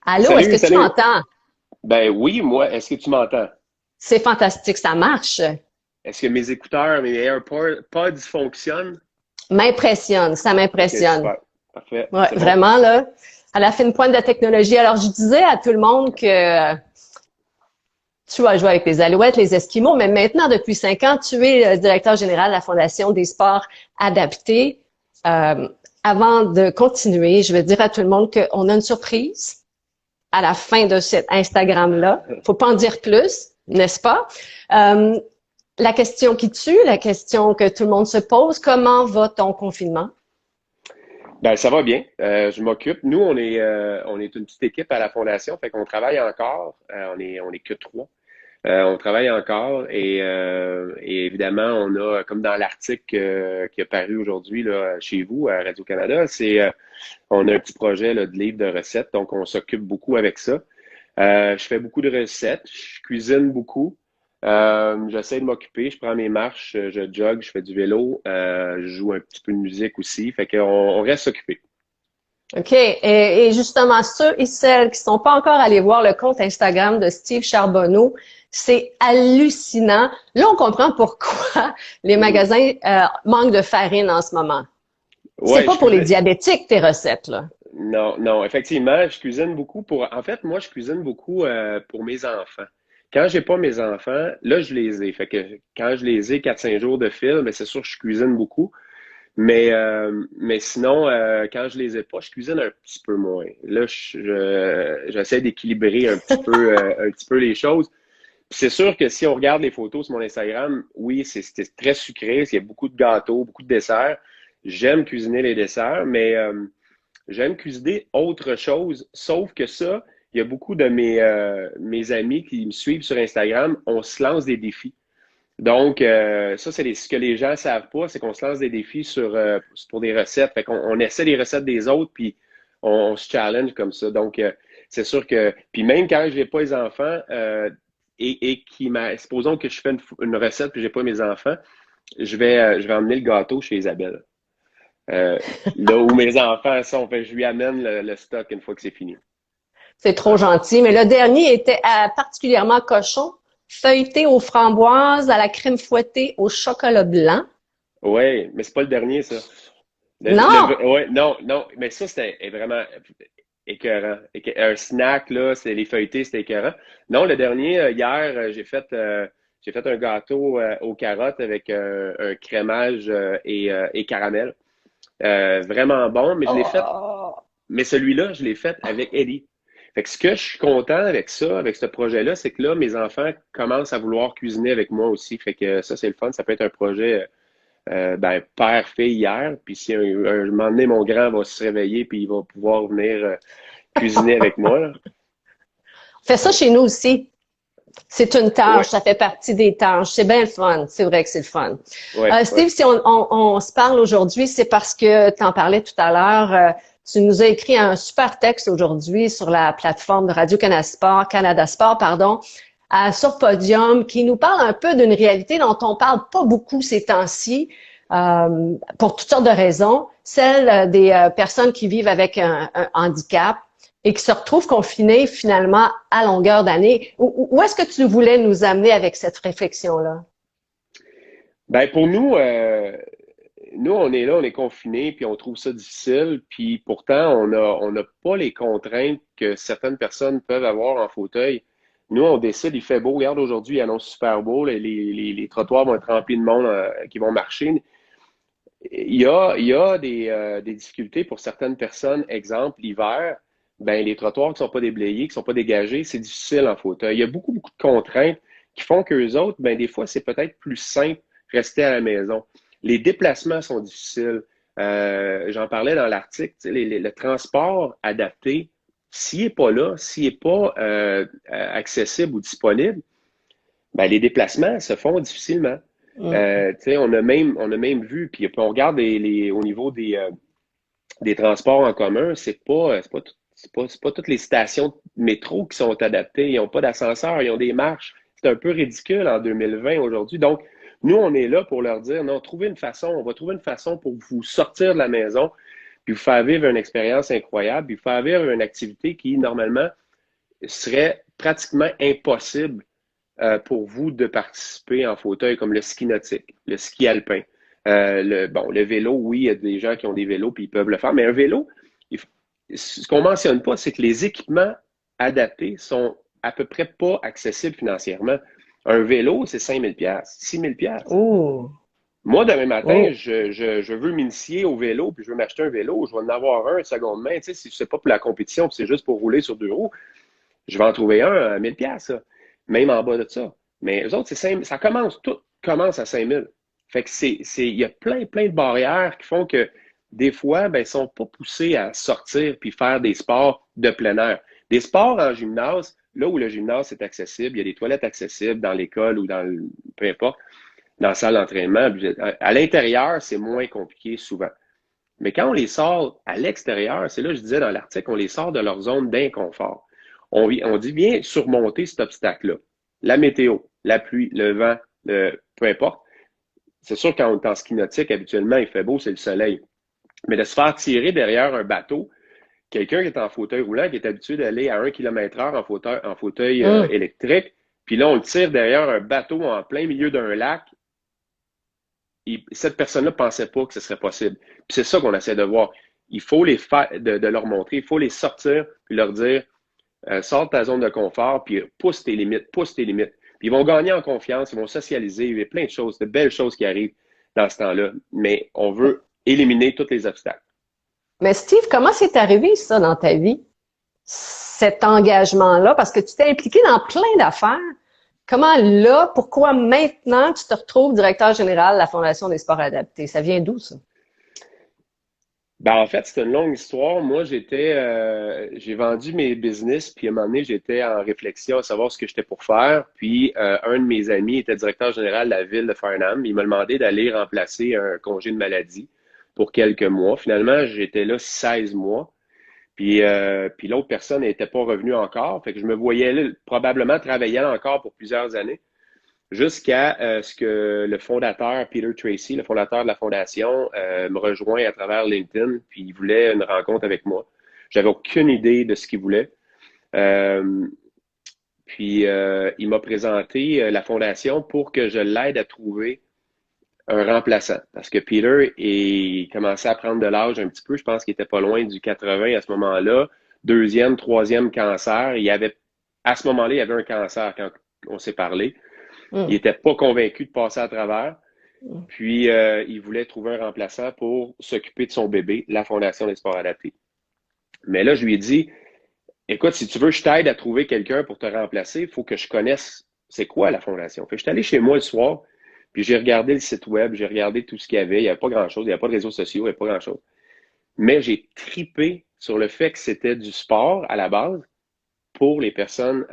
Allô, est-ce Salut, que tu salut. m'entends? Ben oui, moi, est-ce que tu m'entends? C'est fantastique, ça marche. Est-ce que mes écouteurs, mes AirPods fonctionnent? M'impressionne, ça Ok, m'impressionne. super. Parfait. Ouais, C'est bon? vraiment, là, à la fine pointe de la technologie. Alors, je disais à tout le monde que tu vas jouer avec les Alouettes, les Esquimaux, mais maintenant, depuis 5 ans, tu es le directeur général de la Fondation des sports adaptés. Euh, Avant de continuer, je vais dire à tout le monde qu'on a une surprise à la fin de cet Instagram-là. Faut pas en dire plus, n'est-ce pas? Euh, La question qui tue, la question que tout le monde se pose, comment va ton confinement? Ben ça va bien. Je m'occupe. Nous, on est une petite équipe à la Fondation, fait qu'on travaille encore. On est que trois. On travaille encore et évidemment, on a, comme dans l'article qui a paru aujourd'hui là, chez vous à Radio-Canada, on a un petit projet là, de livre de recettes, donc on s'occupe beaucoup avec ça. Je fais beaucoup de recettes, je cuisine beaucoup. J'essaie de m'occuper, je prends mes marches, je jogue, je fais du vélo, je joue un petit peu de musique aussi. Fait qu'on on reste occupé. OK. Et justement, ceux et celles qui sont pas encore allés voir le compte Instagram de Steve Charbonneau, c'est hallucinant. Là, on comprend pourquoi les Mhm. magasins manquent de farine en ce moment. C'est Ouais, pas je pour les cuisine. diabétiques, tes recettes, là. Non, non, effectivement, je cuisine beaucoup pour. En fait, moi, je cuisine beaucoup pour mes enfants. Quand j'ai pas mes enfants, là, je les ai. Fait que quand je les ai 4-5 jours de fil, mais c'est sûr que je cuisine beaucoup. Mais sinon, quand je les ai pas, je cuisine un petit peu moins. Là, j'essaie d'équilibrer un petit peu les choses. Puis c'est sûr que si on regarde les photos sur mon Instagram, oui, c'est très sucré. Il y a beaucoup de gâteaux, beaucoup de desserts. J'aime cuisiner les desserts, mais j'aime cuisiner autre chose. Sauf que ça, il y a beaucoup de mes amis qui me suivent sur Instagram, on se lance des défis. Donc, ça, ce que les gens savent pas, c'est qu'on se lance des défis pour des recettes. Fait qu'on on essaie les recettes des autres, puis on se challenge comme ça. Donc, c'est sûr que, puis même quand je n'ai pas les enfants, supposons que je fais une recette puis j'ai pas mes enfants, je vais emmener le gâteau chez Isabelle. Euh, Là où mes enfants sont, fait, je lui amène le stock une fois que c'est fini. C'est trop Ouais. gentil. Mais le dernier était particulièrement cochon, feuilleté aux framboises, à la crème fouettée au chocolat blanc. Ouais, mais c'est pas le dernier, ça. Non! Ouais, non, non, mais ça, c'était vraiment écœurant. Un snack, là, c'est les feuilletés, c'était écœurant. Non, le dernier, hier, j'ai fait un gâteau aux carottes avec un crémage et caramel. Vraiment bon, Oh, mais celui-là, je l'ai fait avec Eddie. Fait que ce que je suis content avec ça, avec ce projet-là, c'est que là, mes enfants commencent à vouloir cuisiner avec moi aussi. Fait que ça, c'est le fun. Ça peut être un projet ben, père fait hier, puis si un moment donné, mon grand va se réveiller, puis il va pouvoir venir cuisiner avec moi, là. fais ça chez nous aussi. C'est une tâche, Ouais, ça fait partie des tâches. C'est bien le fun. C'est vrai que c'est le fun. ouais, ouais. Steve, si on se parle aujourd'hui, c'est parce que tu en parlais tout à l'heure. Tu nous as écrit un super texte aujourd'hui sur la plateforme de Radio-Canada Sport, Canada Sport, pardon, sur Podium, qui nous parle un peu d'une réalité dont on parle pas beaucoup ces temps-ci, pour toutes sortes de raisons. Celle des personnes qui vivent avec un handicap et qui se retrouvent confinés finalement à longueur d'année. Où est-ce que tu voulais nous amener avec cette réflexion-là? Ben, pour nous, on est là, on est confinés, puis on trouve ça difficile, puis pourtant, on n'a pas les contraintes que certaines personnes peuvent avoir en fauteuil. Nous, on décide, il fait beau. Regarde, aujourd'hui, il annonce super beau. Les trottoirs vont être remplis de monde qui vont marcher. Il y a des difficultés pour certaines personnes. Exemple, l'hiver, ben, les trottoirs qui sont pas déblayés, qui sont pas dégagés, c'est difficile en fauteuil. Il y a beaucoup, beaucoup de contraintes qui font qu'eux autres, ben, des fois, c'est peut-être plus simple rester à la maison. Les déplacements sont difficiles. J'en parlais dans l'article, tu sais, le transport adapté, s'il n'est pas là, s'il n'est pas accessible ou disponible, ben, les déplacements se font difficilement. Tu sais, on a même vu, puis on regarde au niveau des transports en commun, c'est pas toutes les stations de métro qui sont adaptées. Ils n'ont pas d'ascenseur, ils ont des marches. C'est un peu ridicule en 2020 aujourd'hui. Donc, nous, on est là pour leur dire, non, trouvez une façon, on va trouver une façon pour vous sortir de la maison, puis vous faire vivre une expérience incroyable, puis vous faire vivre une activité qui, normalement, serait pratiquement impossible pour vous de participer en fauteuil, comme le ski nautique, le ski alpin. Le vélo, oui, il y a des gens qui ont des vélos puis ils peuvent le faire, mais un vélo, ce qu'on mentionne pas, c'est que les équipements adaptés sont à peu près pas accessibles financièrement. Un vélo, c'est 5 000 $, 6 000 $. Oh, Moi, demain matin, oh. je veux m'initier au vélo, puis je veux m'acheter un vélo, je vais en avoir un seconde main. Tu sais, si c'est pas pour la compétition, puis c'est juste pour rouler sur deux roues, je vais en trouver un à 1000 $, ça. Même en bas de ça. Mais eux autres, ça commence, tout commence à 5000. Fait que il y a plein de barrières qui font que des fois, ben, ils sont pas poussés à sortir puis faire des sports de plein air. Des sports en gymnase, là où le gymnase est accessible, il y a des toilettes accessibles dans l'école ou peu importe, dans la salle d'entraînement. À l'intérieur, c'est moins compliqué souvent. Mais quand on les sort à l'extérieur, c'est là, je disais dans l'article, on les sort de leur zone d'inconfort. On dit bien surmonter cet obstacle-là. La météo, la pluie, le vent, peu importe. C'est sûr, quand on est en ski nautique, habituellement, il fait beau, c'est le soleil. Mais de se faire tirer derrière un bateau, quelqu'un qui est en fauteuil roulant, qui est habitué d'aller à 1 km/h en fauteuil Hum. électrique, puis là, on le tire derrière un bateau en plein milieu d'un lac, cette personne-là ne pensait pas que ce serait possible. Puis c'est ça qu'on essaie de voir. Il faut les faire, de leur montrer, il faut les sortir, puis leur dire, sors de ta zone de confort, puis pousse tes limites, pousse tes limites. Puis ils vont gagner en confiance, ils vont socialiser, il y a plein de choses, de belles choses qui arrivent dans ce temps-là. Mais on veut éliminer tous les obstacles. Mais Steve, comment c'est arrivé ça dans ta vie? Cet engagement-là, parce que tu t'es impliqué dans plein d'affaires. Comment là, pourquoi maintenant tu te retrouves directeur général de la Fondation des sports adaptés? Ça vient d'où, ça? Ben, en fait, c'est une longue histoire. Moi, j'ai vendu mes business, puis à un moment donné, j'étais en réflexion à savoir ce que j'étais pour faire. Puis, un de mes amis était directeur général de la ville de Farnham. Il m'a demandé d'aller remplacer un congé de maladie pour quelques mois. Finalement, j'étais là 16 mois. Puis l'autre personne n'était pas revenue encore. Fait que je me voyais là, probablement travailler encore pour plusieurs années jusqu'à ce que le fondateur, Peter Tracy, le fondateur de la fondation, me rejoint à travers LinkedIn, puis il voulait une rencontre avec moi. J'avais aucune idée de ce qu'il voulait. Euh, il m'a présenté la fondation pour que je l'aide à trouver un remplaçant. Parce que Peter il commençait à prendre de l'âge un petit peu. Je pense qu'il était pas loin du 80 à ce moment-là. Deuxième, troisième cancer. À ce moment-là, il y avait un cancer quand on s'est parlé. Il Hum, n'était pas convaincu de passer à travers. hum. Puis, il voulait trouver un remplaçant pour s'occuper de son bébé, la Fondation des sports adaptés. Mais là, je lui ai dit, écoute, si tu veux, je t'aide à trouver quelqu'un pour te remplacer, il faut que je connaisse c'est quoi la Fondation. Fait que je suis allé chez moi le soir, puis j'ai regardé le site web, j'ai regardé tout ce qu'il y avait. Il n'y avait pas grand-chose, il n'y avait pas de réseaux sociaux, il n'y avait pas grand-chose. Mais j'ai tripé sur le fait que c'était du sport à la base pour les personnes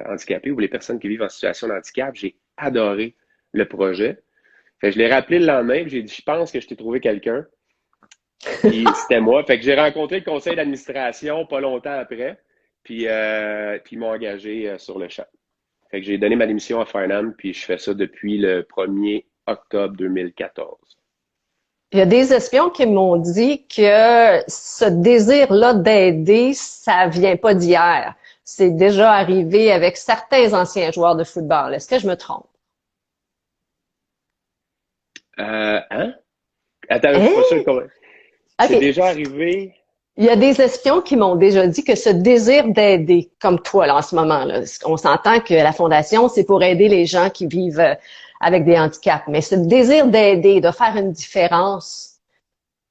handicapées ou les personnes qui vivent en situation de handicap. J'ai adoré le projet. Fait que je l'ai rappelé le lendemain, j'ai dit, je pense que je t'ai trouvé quelqu'un. Puis c'était moi. Fait que j'ai rencontré le conseil d'administration pas longtemps après. Puis ils m'ont engagé sur le champ. Fait que j'ai donné ma démission à Farnham, puis je fais ça depuis le 1er octobre 2014. Il y a des espions qui m'ont dit que ce désir-là d'aider, ça vient pas d'hier. C'est déjà arrivé avec certains anciens joueurs de football. Est-ce que je me trompe? Hein? Attends, je suis pas sûr Hein? comment. C'est OK. déjà arrivé. Il y a des espions qui m'ont déjà dit que ce désir d'aider, comme toi là en ce moment, là, on s'entend que la fondation, c'est pour aider les gens qui vivent avec des handicaps, mais ce désir d'aider, de faire une différence,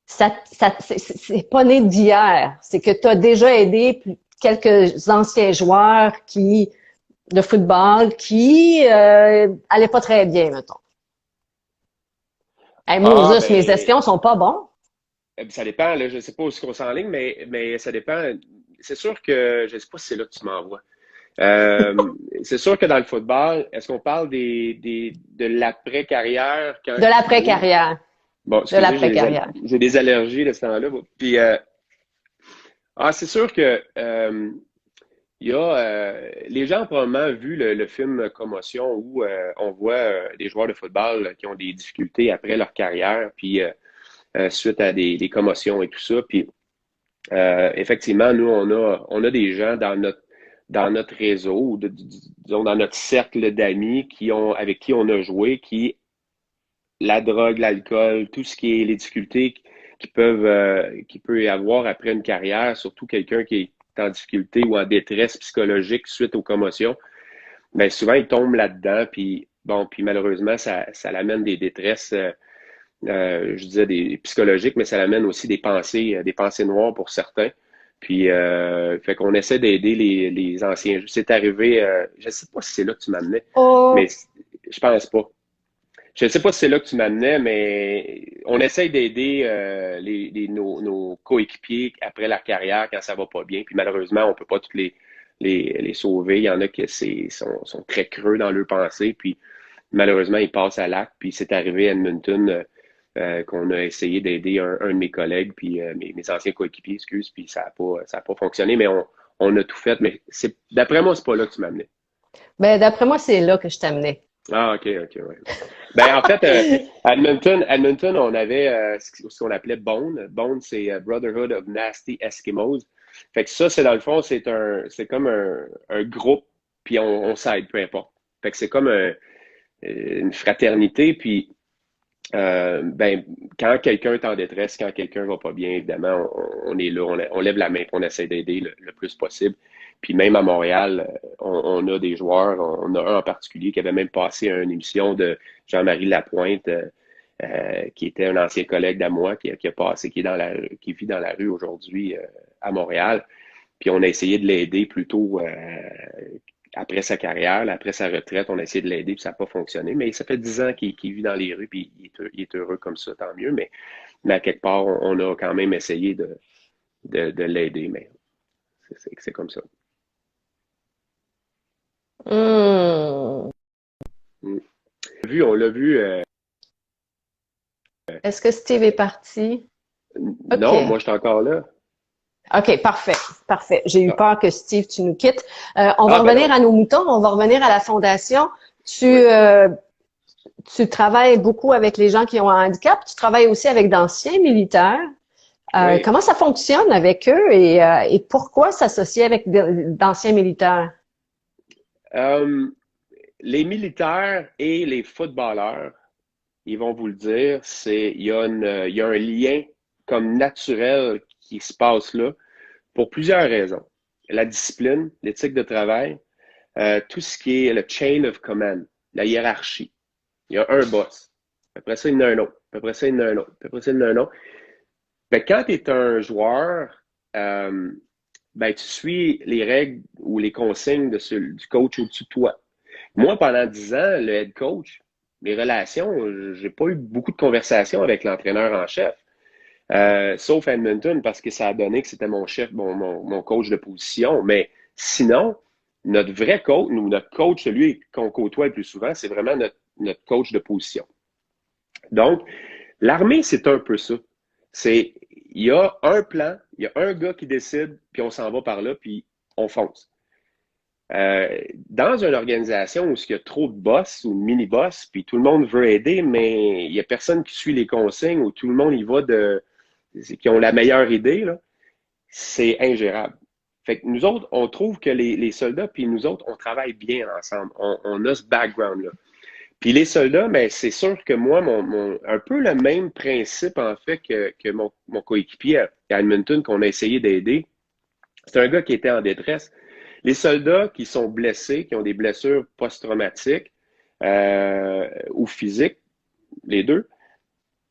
c'est pas né d'hier. C'est que tu as déjà aidé quelques anciens joueurs de football qui allaient pas très bien, mettons. Hey, Ah, Moses, mes ben, espions sont pas bons. ça dépend, là, je ne sais pas où est-ce qu'on s'enligne, mais ça dépend. C'est sûr que, je ne sais pas si c'est là que tu m'envoies. C'est sûr que dans le football, est-ce qu'on parle de l'après-carrière quand De ils jouent? l'après-carrière. Bon, De excusez, l'après-carrière. j'ai des allergies de ce temps-là. C'est sûr que il y a les gens ont probablement vu le film Commotion où on voit des joueurs de football qui ont des difficultés après leur carrière, puis suite à des commotions et tout ça. Puis effectivement, nous, on a des gens dans notre réseau, ou disons dans notre cercle d'amis avec qui on a joué, qui la drogue, l'alcool, tout ce qui est les difficultés qui peut y avoir après une carrière, surtout quelqu'un qui est en difficulté ou en détresse psychologique suite aux commotions, ben souvent il tombe là-dedans, puis bon, puis malheureusement ça l'amène des détresses, je disais des psychologiques, mais ça l'amène aussi des pensées noires pour certains. Puis fait qu'on essaie d'aider les anciens. C'est arrivé, je sais pas si c'est là que tu m'amenais, mais Oh, je pense pas. Je ne sais pas si c'est là que tu m'amenais, mais on essaye d'aider nos coéquipiers après la carrière quand ça va pas bien. Puis malheureusement, on peut pas tous les sauver. Il y en a qui sont très creux dans leurs pensées. Puis malheureusement, ils passent à l'acte. Puis c'est arrivé à Edmonton qu'on a essayé d'aider un de mes collègues, puis mes anciens coéquipiers, excuse, puis ça a pas fonctionné, mais on a tout fait. Mais d'après moi, c'est pas là que tu m'amenais. ben d'après moi, c'est là que je t'amenais. Ah, ok, ouais. Ben, en fait, Edmonton, on avait ce qu'on appelait Bone. Bone, c'est Brotherhood of Nasty Eskimos. Fait que ça, c'est dans le fond, c'est comme un groupe, puis on s'aide, peu importe. Fait que c'est comme une fraternité, puis ben, quand quelqu'un est en détresse, quand quelqu'un va pas bien, évidemment, on est là, on lève la main, puis on essaie d'aider le plus possible. Puis même à Montréal, on a des joueurs, on a un en particulier qui avait même passé à une émission de Jean-Marie Lapointe, qui était un ancien collègue d'à moi, qui a passé, qui vit dans la rue aujourd'hui à Montréal. Puis on a essayé de l'aider plutôt après sa carrière, là, après sa retraite, on a essayé de l'aider, puis ça n'a pas fonctionné. Mais ça fait 10 ans qu'il vit dans les rues, puis il est heureux comme ça, tant mieux. Mais à quelque part, on a quand même essayé de l'aider, mais c'est comme ça. Hmm. Mm. On l'a vu. Est-ce que Steve est parti? OK. Non, moi, je suis encore là. OK, parfait. Parfait. J'ai eu Ah, peur que Steve, tu nous quittes. On va ah, ben revenir non. à nos moutons, on va revenir à la fondation. Tu, Oui, euh, tu travailles beaucoup avec les gens qui ont un handicap. Tu travailles aussi avec d'anciens militaires. oui. Comment ça fonctionne avec eux et pourquoi s'associer avec d'anciens militaires? Euh, les militaires et les footballeurs, ils vont vous le dire, il y a un lien comme naturel qui se passe là pour plusieurs raisons. La discipline, l'éthique de travail, tout ce qui est le chain of command, la hiérarchie. Il y a un boss. Après ça, il y en a un autre. Après ça, il y en a un autre. Après ça, il y en a un autre. Ben, quand tu es un joueur, euh, ben, tu suis les règles ou les consignes du coach au-dessus de toi. Moi, pendant 10 ans, le head coach, les relations, j'ai pas eu beaucoup de conversations avec l'entraîneur en chef. Sauf à Edmonton, parce que ça a donné que c'était mon chef, mon coach de position. Mais sinon, notre vrai coach, notre coach, celui qu'on côtoie le plus souvent, c'est vraiment notre coach de position. Donc, l'armée, c'est un peu ça. Il y a un plan, il y a un gars qui décide, puis on s'en va par là, puis on fonce. Dans une organisation où il y a trop de boss ou de mini-boss, puis tout le monde veut aider, mais il n'y a personne qui suit les consignes, ou tout le monde y va qui ont la meilleure idée, là, c'est ingérable. Fait que nous autres, on trouve que les soldats, puis nous autres, on travaille bien ensemble. On a ce background-là. Puis les soldats, ben, c'est sûr que moi, un peu le même principe, en fait, que mon coéquipier à Edmonton qu'on a essayé d'aider. C'est un gars qui était en détresse. Les soldats qui sont blessés, qui ont des blessures post-traumatiques ou physiques, les deux,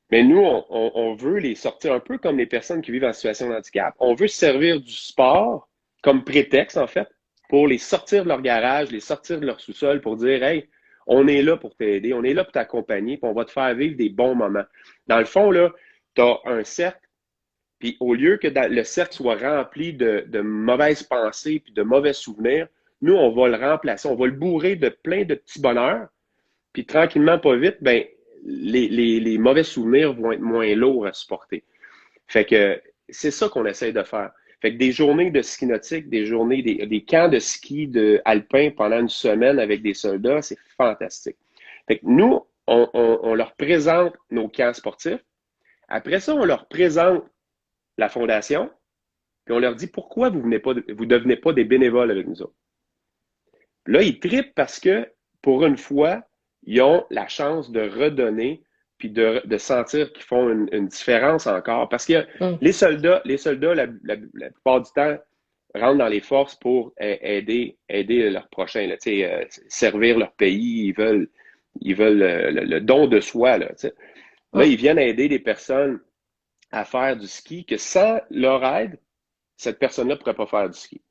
mais nous, on veut les sortir un peu comme les personnes qui vivent en situation de handicap. On veut se servir du sport comme prétexte, en fait, pour les sortir de leur garage, les sortir de leur sous-sol, pour dire, hey, on est là pour t'aider, on est là pour t'accompagner, puis on va te faire vivre des bons moments. Dans le fond, là, tu as un cercle, puis au lieu que le cercle soit rempli de mauvaises pensées puis de mauvais souvenirs, nous, on va le remplacer, on va le bourrer de plein de petits bonheurs, puis tranquillement, pas vite, ben, les mauvais souvenirs vont être moins lourds à supporter. Fait que c'est ça qu'on essaie de faire. Fait que des journées de ski nautique, des camps de ski alpin pendant une semaine avec des soldats, c'est fantastique. Fait que nous, on leur présente nos camps sportifs. Après ça, on leur présente la fondation, puis on leur dit pourquoi vous devenez pas des bénévoles avec nous autres. Là, ils trippent parce que, pour une fois, ils ont la chance de redonner puis de sentir qu'ils font une différence encore. Parce que Mm. les soldats la plupart du temps, rentrent dans les forces pour aider leurs prochains, là, servir leur pays. Ils veulent le don de soi. Là, Mm. ils viennent aider des personnes à faire du ski que sans leur aide, cette personne-là ne pourrait pas faire du ski.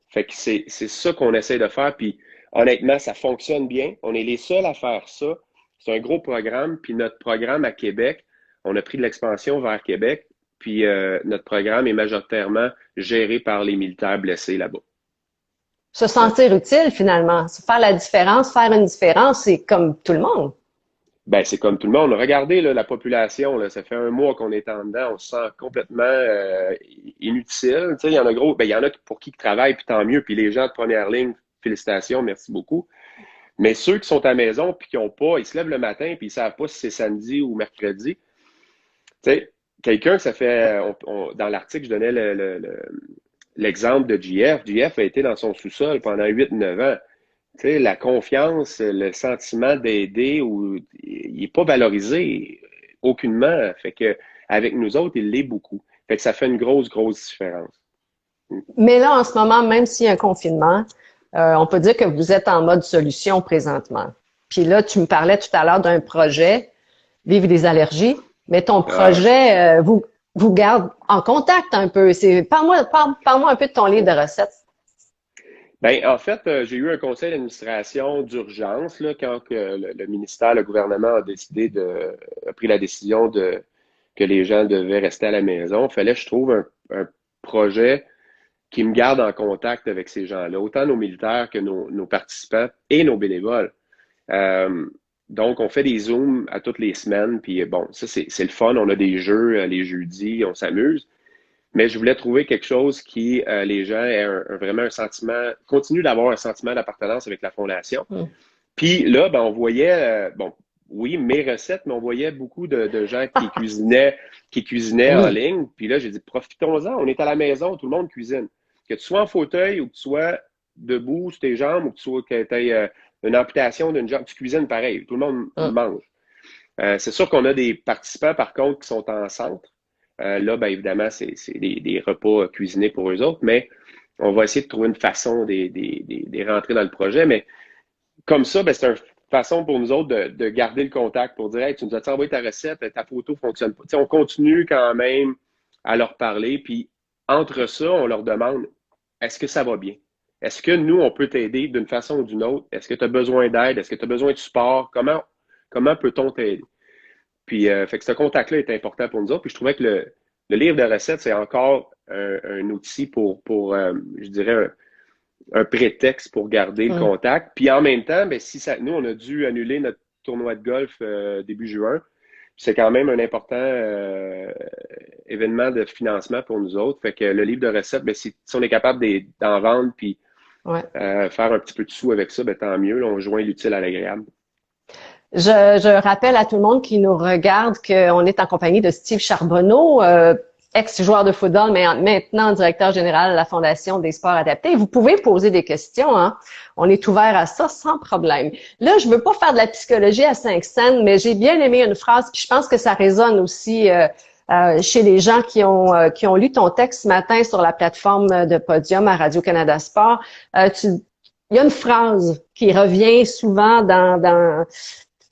Fait que c'est ça qu'on essaie de faire. Puis honnêtement, ça fonctionne bien. On est les seuls à faire ça. C'est un gros programme. Puis notre programme à Québec, on a pris de l'expansion vers Québec. Puis notre programme est majoritairement géré par les militaires blessés là-bas. Se sentir utile, finalement. Faire la différence, faire une différence, c'est comme tout le monde. Ben, c'est comme tout le monde. Regardez là, la population, là, ça fait un mois qu'on est en dedans, on se sent complètement inutile. Tu sais, il y en a il y en a pour qui travaillent, puis tant mieux. Puis les gens de première ligne, félicitations, merci beaucoup. Mais ceux qui sont à la maison puis qui n'ont pas, ils se lèvent le matin puis ils savent pas si c'est samedi ou mercredi. Tu sais, quelqu'un, ça fait, dans l'article, je donnais l'exemple de JF. JF a été dans son sous-sol pendant 8-9 ans. Tu sais, la confiance, le sentiment d'aider, il n'est pas valorisé aucunement. Fait que avec nous autres, il l'est beaucoup. Fait que ça fait une grosse, grosse différence. Mais là, en ce moment, même s'il y a un confinement, on peut dire que vous êtes en mode solution présentement. Puis là, tu me parlais tout à l'heure d'un projet, Vivre des allergies, mais ton Ah, projet vous garde en contact un peu. Parle-moi un peu de ton livre de recettes. ben, en fait, j'ai eu un conseil d'administration d'urgence là, quand que le ministère, le gouvernement a pris la décision que les gens devaient rester à la maison. Il fallait que je trouve un projet qui me garde en contact avec ces gens-là, autant nos militaires que nos participants et nos bénévoles. Euh, donc, on fait des Zooms à toutes les semaines, puis bon, ça, c'est le fun. On a des jeux les jeudis, on s'amuse. Mais je voulais trouver quelque chose qui, les gens aient vraiment un sentiment, continuent d'avoir un sentiment d'appartenance avec la Fondation. Hmm. Puis là, ben, on voyait, bon, oui, mes recettes, mais on voyait beaucoup de gens qui cuisinaient en Oui. ligne. Puis là, j'ai dit, profitons-en, on est à la maison, tout le monde cuisine. Que tu sois en fauteuil ou que tu sois debout sur tes jambes ou que tu aies une amputation d'une jambe, tu cuisines pareil. Tout le monde Hmm. mange. C'est sûr qu'on a des participants, par contre, qui sont en centre. Là, ben, évidemment, c'est des repas cuisinés pour eux autres, mais on va essayer de trouver une façon de rentrer dans le projet. Mais comme ça, ben, c'est une façon pour nous autres de garder le contact pour dire, hey, tu nous as envoyé ta recette, ta photo fonctionne pas. Tu sais, on continue quand même à leur parler. Puis entre ça, on leur demande, est-ce que ça va bien? Est-ce que nous, on peut t'aider d'une façon ou d'une autre? Est-ce que tu as besoin d'aide? Est-ce que tu as besoin de support? Comment peut-on t'aider? Puis, fait que ce contact-là est important pour nous autres. Puis, je trouvais que le livre de recettes, c'est encore un outil pour je dirais, un prétexte pour garder le Hmm. contact. Puis, en même temps, ben, nous, on a dû annuler notre tournoi de golf début juin. C'est quand même un important événement de financement pour nous autres. Fait que le livre de recettes, ben, si on est capable d'en vendre puis Ouais. faire un petit peu de sous avec ça, ben, tant mieux. Là, on joint l'utile à l'agréable. Je rappelle à tout le monde qui nous regarde qu'on est en compagnie de Steve Charbonneau, ex-joueur de football, mais maintenant directeur général de la Fondation des sports adaptés. Vous pouvez poser des questions, hein? On est ouvert à ça sans problème. Là, je veux pas faire de la psychologie à 5 cents, mais j'ai bien aimé une phrase, puis je pense que ça résonne aussi chez les gens qui ont lu ton texte ce matin sur la plateforme de Podium à Radio-Canada Sport. Il y a une phrase qui revient souvent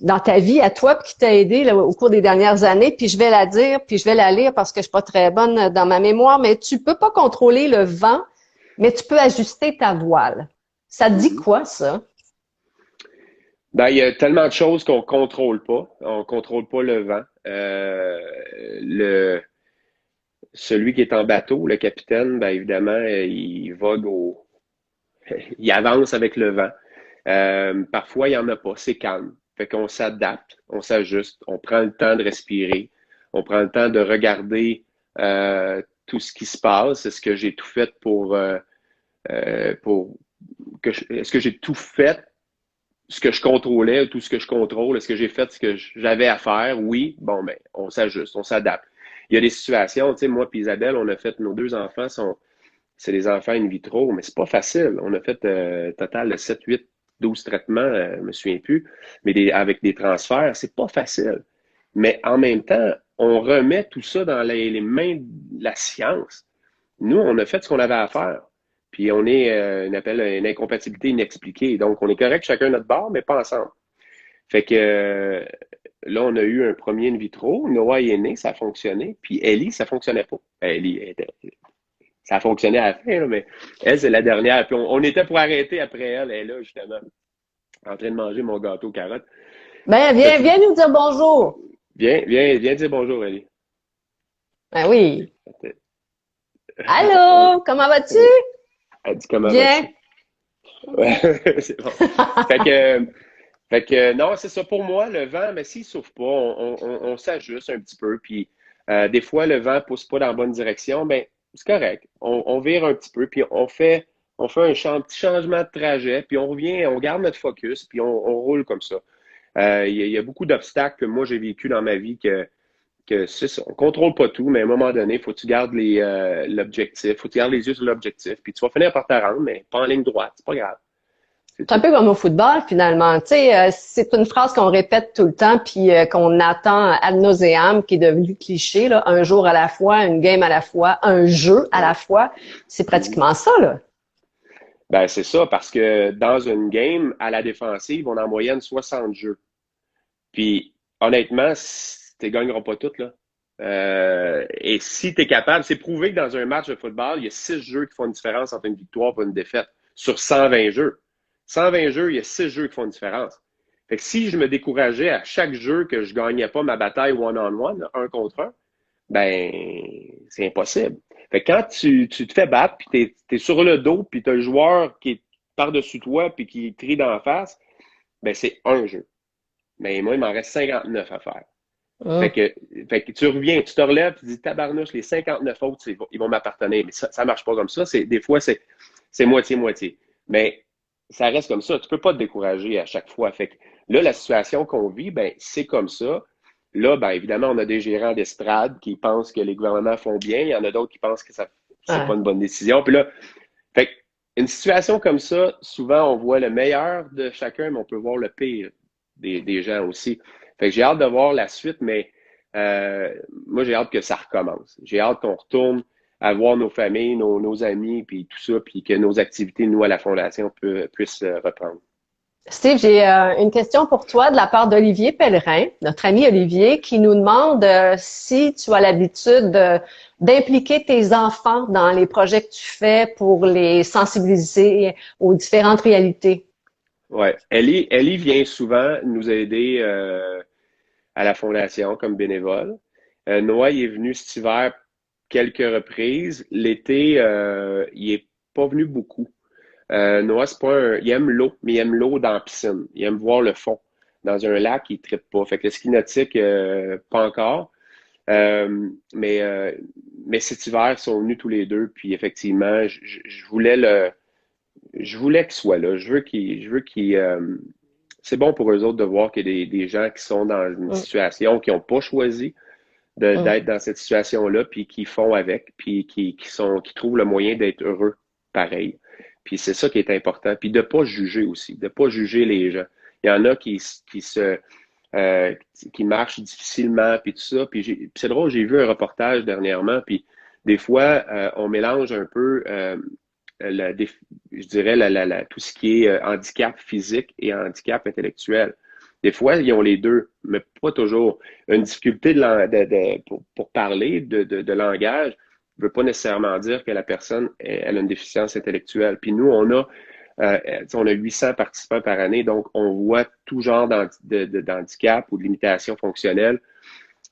dans ta vie à toi, puis qui t'a aidé là, au cours des dernières années, puis je vais la dire, puis je vais la lire parce que je suis pas très bonne dans ma mémoire, mais tu peux pas contrôler le vent, mais tu peux ajuster ta voile. Ça te dit Mm-hmm. quoi, ça? Ben, il y a tellement de choses qu'on contrôle pas. On contrôle pas le vent. Celui qui est en bateau, le capitaine, ben évidemment, il vogue il avance avec le vent. Parfois, il n'y en a pas. C'est calme. Fait qu'on s'adapte, on s'ajuste, on prend le temps de respirer, on prend le temps de regarder tout ce qui se passe. Est-ce que j'ai tout fait pour est-ce que j'ai tout fait ce que je contrôlais, tout ce que je contrôle, est-ce que j'ai fait ce que j'avais à faire? Oui, bon, ben, on s'ajuste, on s'adapte. Il y a des situations, tu sais, moi puis Isabelle, on a fait, nos deux enfants c'est des enfants in vitro, mais c'est pas facile. On a fait total de 7, 8, 12 traitements, je me souviens plus, mais avec des transferts, c'est pas facile. Mais en même temps, on remet tout ça dans les mains de la science. Nous, on a fait ce qu'on avait à faire. Puis on est, on appelle une incompatibilité inexpliquée. Donc, on est correct chacun notre bord, mais pas ensemble. Fait que là, on a eu un premier in vitro. Noah est né, ça a fonctionné. Puis Ellie, ça fonctionnait pas. Ça a fonctionné à la fin, là, mais elle, c'est la dernière. Puis on était pour arrêter après elle. Elle est là, justement, en train de manger mon gâteau carotte. Ben, viens nous dire bonjour. Viens dire bonjour, Ellie. Ben oui. Allô, comment vas-tu? Elle dit comment Bien. vas-tu? Ouais, c'est bon. Fait que non, c'est ça pour moi, le vent, mais s'il souffle pas, on s'ajuste un petit peu. Puis des fois, le vent pousse pas dans la bonne direction, ben c'est correct. On vire un petit peu, puis on fait petit changement de trajet, puis on revient, on garde notre focus, puis on roule comme ça. Il y a beaucoup d'obstacles que moi j'ai vécu dans ma vie que c'est ça. On contrôle pas tout, mais à un moment donné, il faut que tu gardes l'objectif, faut que tu gardes les yeux sur l'objectif, puis tu vas finir par te rendre, mais pas en ligne droite, c'est pas grave. C'est C'est un tout. peu comme au football, finalement. Tu sais, c'est une phrase qu'on répète tout le temps, puis qu'on attend ad nauseam, qui est devenu cliché, là, un jour à la fois, une game à la fois, un jeu à la Ouais. fois. C'est Mhm. pratiquement ça, là. Ben, c'est ça, parce que dans une game, à la défensive, on a en moyenne 60 jeux. Puis, honnêtement, tu gagneras pas toutes, là. Et si tu es capable, c'est prouvé que dans un match de football, il y a 6 jeux qui font une différence entre une victoire et une défaite sur 120 jeux. 120 jeux, il y a 6 jeux qui font une différence. Fait que si je me décourageais à chaque jeu que je gagnais pas ma bataille one-on-one, un contre un, ben, c'est impossible. Fait que quand tu te fais battre, puis t'es sur le dos, puis t'as le joueur qui est par-dessus toi, puis qui crie d'en face, ben, c'est un jeu. Mais moi, il m'en reste 59 à faire. Fait Hum. que, fait que tu reviens, tu te relèves, tu dis tabarnouche, les 59 autres, ils vont m'appartenir. Mais ça marche pas comme ça. Des fois, c'est moitié-moitié. Mais ça reste comme ça. Tu peux pas te décourager à chaque fois. Fait que là, la situation qu'on vit, ben, c'est comme ça. Là, ben, évidemment, on a des gérants d'estrade qui pensent que les gouvernements font bien. Il y en a d'autres qui pensent que c'est pas Ouais. une bonne décision. Puis là, fait que, une situation comme ça, souvent, on voit le meilleur de chacun, mais on peut voir le pire des gens aussi. Fait que j'ai hâte de voir la suite, mais moi, j'ai hâte que ça recommence. J'ai hâte qu'on retourne à voir nos familles, nos amis, puis tout ça, puis que nos activités, nous, à la Fondation, puissent reprendre. Steve, j'ai une question pour toi de la part d'Olivier Pellerin, notre ami Olivier, qui nous demande si tu as l'habitude d'impliquer tes enfants dans les projets que tu fais pour les sensibiliser aux différentes réalités. Ouais. Ellie vient souvent nous aider à la Fondation comme bénévole. Noah, il est venu cet hiver quelques reprises. L'été, il est pas venu beaucoup. Noah, c'est pas il aime l'eau, mais il aime l'eau dans la piscine. Il aime voir le fond. Dans un lac, il ne trippe pas. Fait que le ski nautique, pas encore. Mais cet hiver, ils sont venus tous les deux. Puis effectivement, je voulais qu'il soit là. C'est bon pour eux autres de voir qu'il y a des gens qui sont dans une Mm, situation qui n'ont pas choisi mm. d'être dans cette situation-là, puis qui font avec, puis qui trouvent le moyen d'être heureux pareil. Puis c'est ça qui est important. Puis de ne pas juger aussi, de ne pas juger les gens. Il y en a euh, qui marchent difficilement, puis tout ça. Puis c'est drôle, j'ai vu un reportage dernièrement, puis des fois, on mélange un peu la, je dirais tout ce qui est handicap physique et handicap intellectuel. Des fois, ils ont les deux, mais pas toujours. Une difficulté pour parler de langage ne veut pas nécessairement dire que la personne elle a une déficience intellectuelle. Puis nous, on a 800 participants par année, donc on voit tout genre d'handicap ou de limitation fonctionnelle.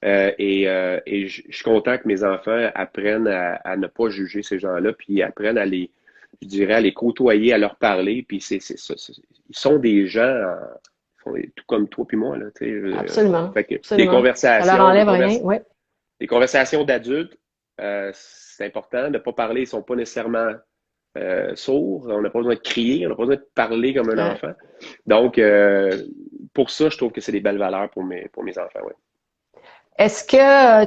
Et je suis content que mes enfants apprennent à ne pas juger ces gens-là, puis apprennent je dirais, à les côtoyer, à leur parler. Puis ils sont des gens, tout comme toi puis moi, là, tu sais. Absolument, Fait que absolument. Ça leur enlève rien, oui. des conversations d'adultes, c'est important de ne pas parler. Ils ne sont pas nécessairement sourd, on n'a pas besoin de crier, on n'a pas besoin de parler comme un Ouais. enfant. Donc, pour ça, je trouve que c'est des belles valeurs pour mes enfants, ouais. Est-ce que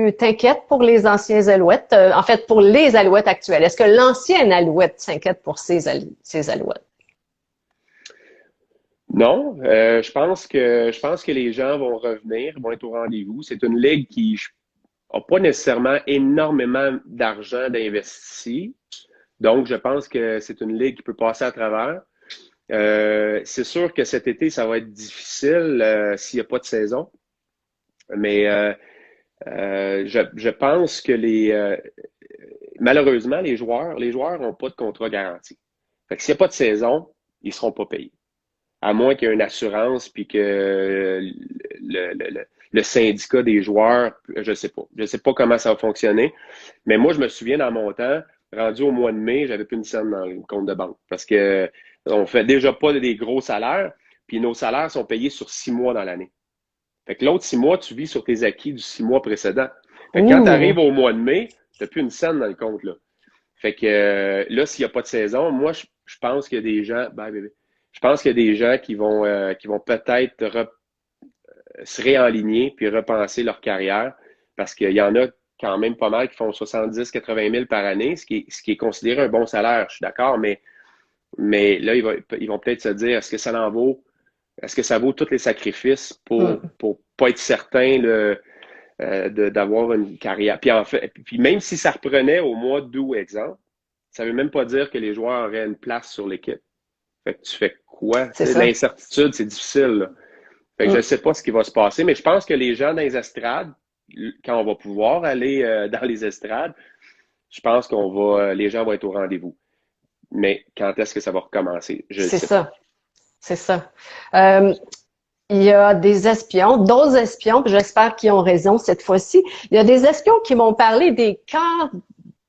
tu t'inquiètes pour les anciens alouettes? En fait, pour les alouettes actuelles. Est-ce que l'ancienne alouette s'inquiète pour ses alouettes? Non, je pense que les gens vont revenir, vont être au rendez-vous. C'est une ligue qui n'a pas nécessairement énormément d'argent d'investi. Donc, je pense que c'est une ligue qui peut passer à travers. C'est sûr que cet été, ça va être difficile s'il n'y a pas de saison. Mais je pense que malheureusement, les joueurs n'ont pas de contrat garanti. Fait que s'il n'y a pas de saison, ils ne seront pas payés. À moins qu'il y ait une assurance puis que le syndicat des joueurs, je sais pas. Je sais pas comment ça va fonctionner. Mais moi, je me souviens dans mon temps, rendu au mois de mai, j'avais plus une scène dans le compte de banque. Parce que on fait déjà pas des gros salaires, puis nos salaires sont payés sur 6 mois dans l'année. Fait que l'autre 6 mois, tu vis sur tes acquis du 6 mois précédent. Fait que quand tu arrives Ouh, au mois de mai, tu n'as plus une scène dans le compte, là. Fait que là, s'il n'y a pas de saison, moi, je pense qu'il y a des gens, bye, bébé. Je pense qu'il y a des gens qui vont peut-être se réaligner puis repenser leur carrière parce qu'il y en a quand même pas mal qui font 70-80 000 par année, ce qui est considéré un bon salaire, je suis d'accord, mais là, ils vont peut-être se dire, est-ce que ça vaut tous les sacrifices hmm, pour pas être certain d'avoir une carrière. Puis en fait, puis même si ça reprenait au mois d'août, exemple, ça veut même pas dire que les joueurs auraient une place sur l'équipe. Fait que tu fais quoi? c'est ça. L'incertitude, c'est difficile, là. Fait que je Hmm. ne sais pas ce qui va se passer, mais je pense que les gens dans les estrades, quand on va pouvoir aller dans les estrades, je pense les gens vont être au rendez-vous. Mais quand est-ce que ça va recommencer? Je ne C'est sais pas. ça. C'est ça. Euh, il y a des espions, d'autres espions, puis j'espère qu'ils ont raison cette fois-ci. Il y a des espions qui m'ont parlé des camps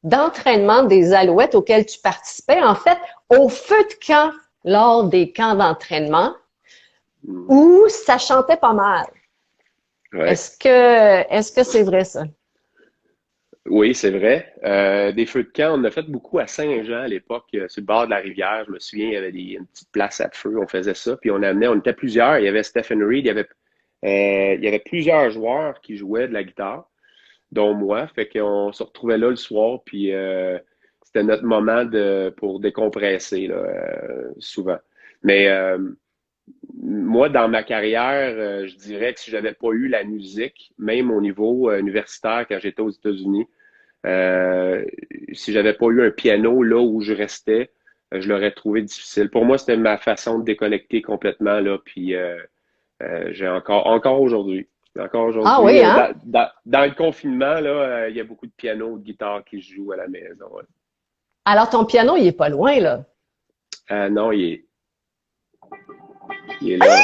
d'entraînement des Alouettes auxquels tu participais. En fait, au feu de camp, lors des camps d'entraînement, Hmm. où ça chantait pas mal. Ouais. Est-ce que c'est vrai ça? Oui, c'est vrai. Des feux de camp, on en a fait beaucoup à Saint-Jean à l'époque, sur le bord de la rivière. Je me souviens, il y avait une petite place à feu, on faisait ça, puis on était plusieurs. Il y avait Stephen Reed, il y avait plusieurs joueurs qui jouaient de la guitare, dont moi. Fait qu'on se retrouvait là le soir, puis c'était notre moment pour décompresser, là, souvent. Mais moi, dans ma carrière, je dirais que si j'avais pas eu la musique, même au niveau universitaire quand j'étais aux États-Unis, euh, si j'avais pas eu un piano là où je restais, je l'aurais trouvé difficile. Pour moi, c'était ma façon de déconnecter complètement là. Puis j'ai encore aujourd'hui, encore Ah aujourd'hui, oui, hein? dans le confinement là, il y a beaucoup de pianos, de guitares qui se jouent à la maison. Ouais. Alors ton piano, il est pas loin, là. Non, il est là. Là.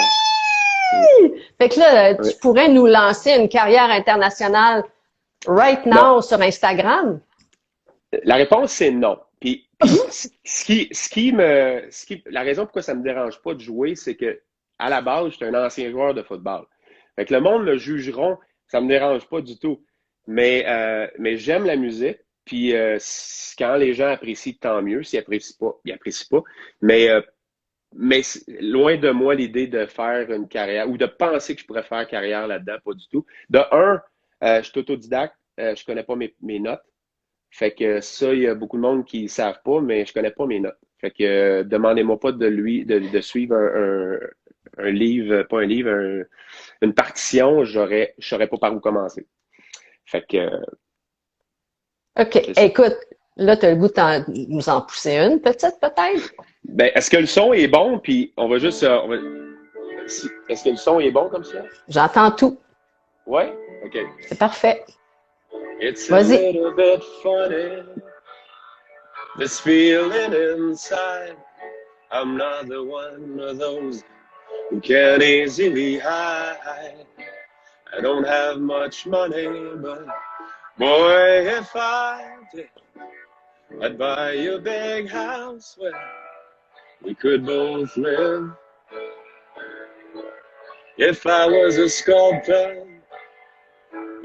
Mm. Fait que là, tu Ouais. pourrais nous lancer une carrière internationale right Non, now sur Instagram. la réponse c'est non. Puis la raison pourquoi ça me dérange pas de jouer, c'est que à la base, je suis un ancien joueur de football. Fait que le monde le jugeront, ça me dérange pas du tout. Mais j'aime la musique. Puis quand les gens apprécient, tant mieux. S'ils apprécient pas, ils apprécient pas. Mais loin de moi l'idée de faire une carrière ou de penser que je pourrais faire carrière là-dedans, pas du tout. De un, je suis autodidacte, je connais pas mes notes. Fait que ça, il y a beaucoup de monde qui ne savent pas, mais je connais pas mes notes. Fait que demandez-moi pas de suivre un livre, pas un livre, une partition, je saurais pas par où commencer. Fait que OK. c'est ça. Écoute, là, tu as le goût de nous en pousser une, petite, peut-être? Ben, est-ce que le son est bon? Puis on va juste, est-ce que le son est bon comme ça? J'entends tout. Ouais? OK. C'est parfait. It's a Vas-y. little bit funny, this feeling inside. I'm not the one of those who can easily hide. I don't have much money, but boy, if I did, I'd buy you a big house where we could both live. If I was a sculptor,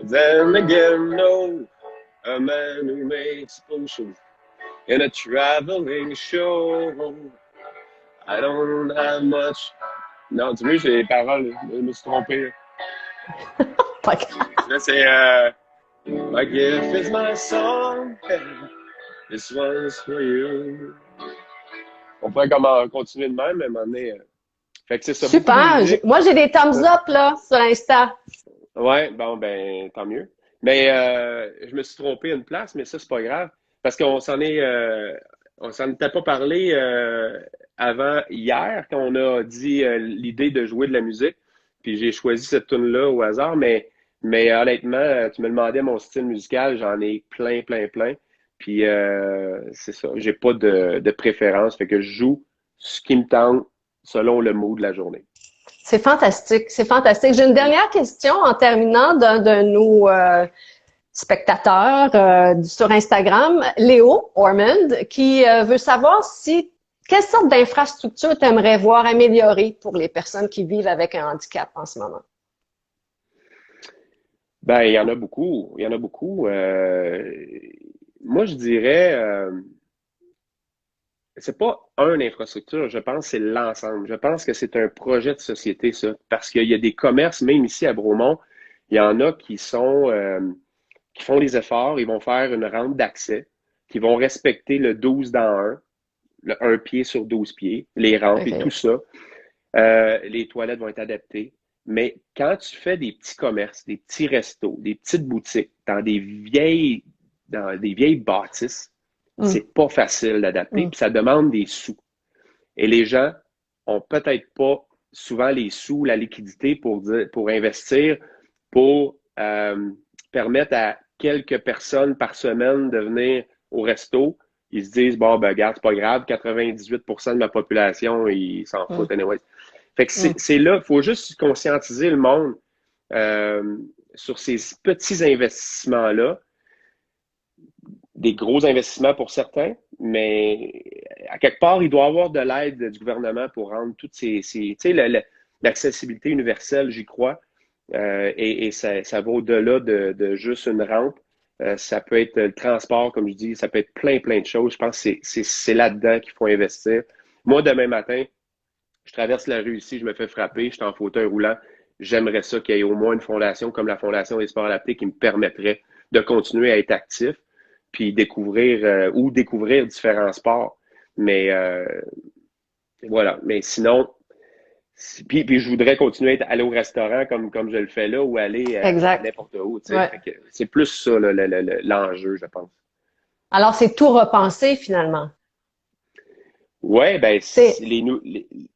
then again, no, a man who makes potions in a traveling show. I don't have much. Non, tu veux, j'ai les paroles, je me suis trompé. Pas grave. Là, c'est My gift is my song, this one's for you. On pourrait continuer de même, mais à un moment donné. Fait que c'est ça. Super. Moi, j'ai des thumbs up, là, sur Insta. Ouais, bon, ben, tant mieux. Mais je me suis trompé une place, mais ça, c'est pas grave. Parce qu'on on s'en était pas parlé avant hier, quand on a dit l'idée de jouer de la musique. Puis j'ai choisi cette tune-là au hasard, mais honnêtement, tu me demandais mon style musical, j'en ai plein, plein, plein. Puis c'est ça, j'ai pas de préférence, fait que je joue ce qui me tente selon le mood de la journée. C'est fantastique, c'est fantastique. J'ai une dernière question en terminant d'un de nos spectateurs sur Instagram, Léo Ormond, qui veut savoir quelle sorte d'infrastructure tu aimerais voir améliorée pour les personnes qui vivent avec un handicap en ce moment? Ben, il y en a beaucoup. Il y en a beaucoup. Moi, je dirais, c'est pas une infrastructure, je pense que c'est l'ensemble. Je pense que c'est un projet de société, ça. Parce qu'il y a des commerces, même ici à Bromont, il y en a qui font des efforts, ils vont faire une rampe d'accès, qui vont respecter le 12 dans 1, le 1 pied sur 12 pieds, les rampes et tout ça. Les toilettes vont être adaptées. Mais quand tu fais des petits commerces, des petits restos, des petites boutiques, dans des vieilles bâtisses, c'est pas facile d'adapter, puis ça demande des sous. Et les gens ont peut-être pas souvent les sous, la liquidité pour investir, pour permettre à quelques personnes par semaine de venir au resto. Ils se disent, bon, ben, regarde, c'est pas grave, 98% de ma population, ils s'en foutent anyway. Fait que c'est là, il faut juste conscientiser le monde sur ces petits investissements-là. Des gros investissements pour certains, mais à quelque part, il doit y avoir de l'aide du gouvernement pour rendre toutes tu sais, l'accessibilité universelle, j'y crois, et ça va au-delà de juste une rampe. Ça peut être le transport, comme je dis, ça peut être plein, plein de choses. Je pense que c'est là-dedans qu'il faut investir. Moi, demain matin, je traverse la rue ici, je me fais frapper, je suis en fauteuil roulant. J'aimerais ça qu'il y ait au moins une fondation comme la Fondation des sports adaptés qui me permettrait de continuer à être actif puis découvrir différents sports. Mais voilà. Mais sinon, puis je voudrais continuer à aller au restaurant comme je le fais là ou aller n'importe où. Tu sais. Ouais. C'est plus ça l'enjeu, je pense. Alors, c'est tout repenser finalement. Oui, ben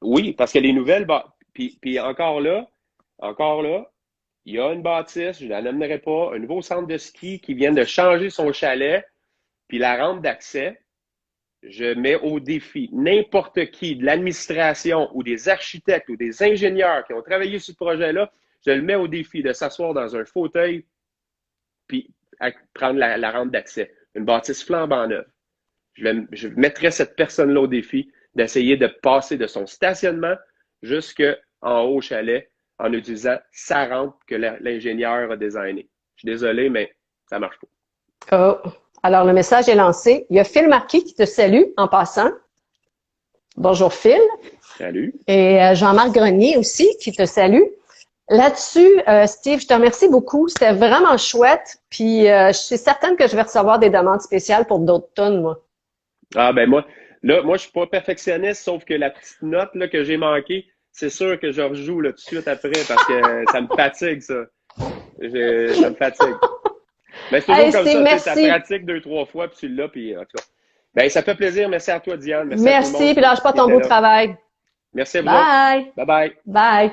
oui, parce que les nouvelles, puis encore là, il y a une bâtisse, je ne la nommerai pas, un nouveau centre de ski qui vient de changer son chalet, puis la rampe d'accès, je mets au défi n'importe qui de l'administration ou des architectes ou des ingénieurs qui ont travaillé sur ce projet-là, je le mets au défi de s'asseoir dans un fauteuil puis prendre la rampe d'accès. Une bâtisse flambant neuve. Je mettrais cette personne-là au défi d'essayer de passer de son stationnement jusqu'en haut au chalet en utilisant sa rampe que l'ingénieur a designée. Je suis désolé, mais ça marche pas. Oh. Alors, le message est lancé. Il y a Phil Marquis qui te salue en passant. Bonjour Phil. Salut. Et Jean-Marc Grenier aussi qui te salue. Là-dessus, Steve, je te remercie beaucoup. C'était vraiment chouette. Puis, je suis certaine que je vais recevoir des demandes spéciales pour d'autres tonnes, moi. Ah, ben moi, je suis pas perfectionniste, sauf que la petite note là, que j'ai manquée, c'est sûr que je rejoue là, tout de suite après parce que ça me fatigue, ça. Ça me fatigue. Ben, c'est toujours comme ça, tu pratiques 2-3 fois, puis tu l'as, puis en tout cas. Ben, ça fait plaisir. Merci à toi, Diane. Merci, puis lâche pas ton beau travail. Merci à vous. Bye. Bye bye. Bye.